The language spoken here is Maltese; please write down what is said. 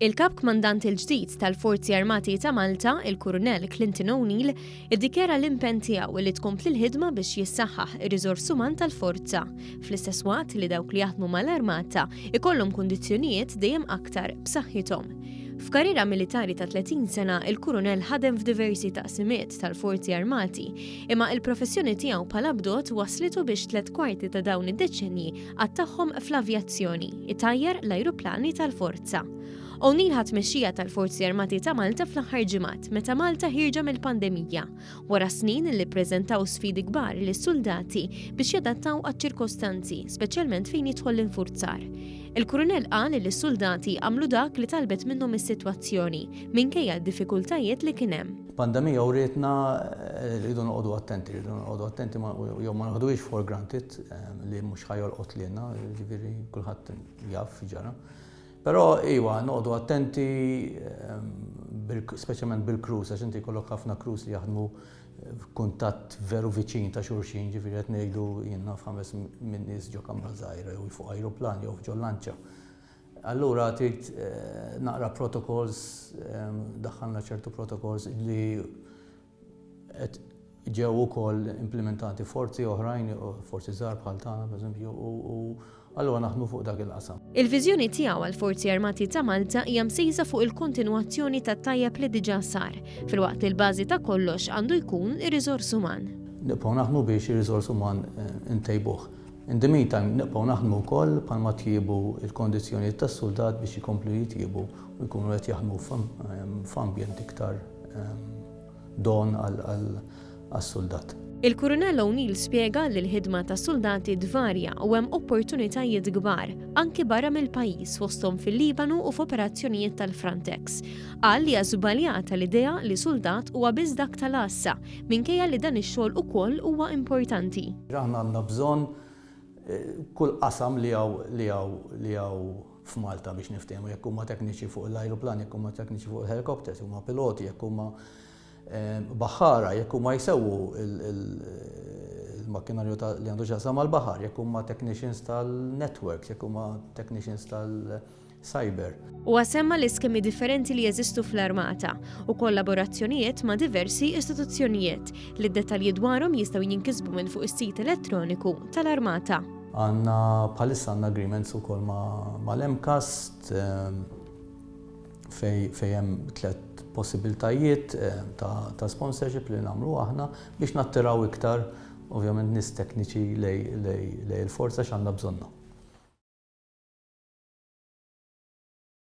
Il-Kap Kmandant il-ġdid tal-Forzi Armati ta' Malta, il-Kurunell Clinton O'Neill, iddikjara l-impenn tiegħu li tkompli l-ħidma biex jissaħħaħ ir-riżors uman tal-forza, fl-istess waqt li dawk li jaħdmu mal-armata ikollhom kundizzjonijiet dejjem aktar b'saħħithom. F'karriera militari ta' 30 sena, il-Kurunell ħadem f'diversi taqsimiet tal-Forzi Armati, imma il-professjoni tiegħu bħala bdot waslitu biex 3/4 ta' dawn id-deċenji għattagħhom fl-avjazzjoni, itajjar l-ajruplani tal-forza. O'Neill ħadd mexxija tal-Forzi Armati ta' Malta fl-aħħar ġimgħat meta Malta ħirġa mill-pandemija, wara snin li ppreżentaw sfidi kbar lis-soldati biex jadattaw għaċ-ċirkostanzi, speċjalment fejn jidħol l-infurzar. Il-Kurunell qal li s-soldati għamlu dak li talbet minnhom is-sitwazzjoni minkejja d-diffikultajiet li kien hemm. Pandemija wrietna rridu noqogħdu attenti jew ma naħduhiex for granted li mhux ħajolqot lilna, jiġifieri kulħadd jaf ġara. Però iwa, noqogħdu attenti speċjalment bil-crews, għax inti jkollok ħafna crews li jaħdmu f'kuntatt veru viċin ta' xulxin, ġifieri qed ngħidu jien naf 5 minn nies ġo kamra żgħira jew fuq ajruplan jew f'ġo lanċa. Allura trid naqra protocols, daħħalna ċertu protocols li ġew ukoll implementati forzi oħrajn, forzi żgħar bħal tagħna pereżempju, u allura naħdmu fuq dak il-qasam. Il-viżjoni tiegħu għall-Forzi Armati ta' Malta hija msejsa fuq il-kontinwazzjoni tat-tajjeb li diġà sar, filwaqt li l-bażi ta' kollox għandu jkun ir-riżors uman. Nibqgħu naħdmu biex ir-riżors uman intejbuh. In the meantime nibqgħu naħdmu wkoll bħalma tjiebu l-kondizzjonijiet tas-soldat biex ikomplu jitjiebu u jkunu qed jaħdmu f'ambjent iktar don għas-soldat. Il-Kurunell O'Neill spjega li l-ħidma ta' soldati dvarja u hemm opportunitajiet kbar anki barra mill-pajjiż fosthom fil-Libanu u f'operazzjonijiet tal-Frontex. Qal li hija żbaljata l-idea li soldat huwa biss dak tal-assa minkejja li dan ix-xogħol ukoll huwa importanti. Aħna għandna bżonn kull qasam li hawn f'Malta biex niftehmu, jekk huma tekniċi fuq l-ajruplan, jekk huma tekniċi fuq il-helikopters, huma piloti, jekk huma baħħara, jekk huma jsewwu il-makkinarju li għandu x'jaqsam mal-baħar, jekk huma technicians tal-networks, jekk huma technicians tal-cyber. U semma l-iskemi differenti li jeżistu fl-armata u kollaborazzjonijiet ma' diversi istituzzjonijiet li d-dettalji dwarhom jistgħu jinkisbu minn fuq is-sit elettroniku tal-armata. Għandna bħalissa għandna agreements ukoll mal-MCAST fejn hemm 3 possibiltajiet ta' sponsorship li nagħmlu aħna biex nattiraw iktar ovvjament nies tekniċi lej il-forza x'għandna bżonna.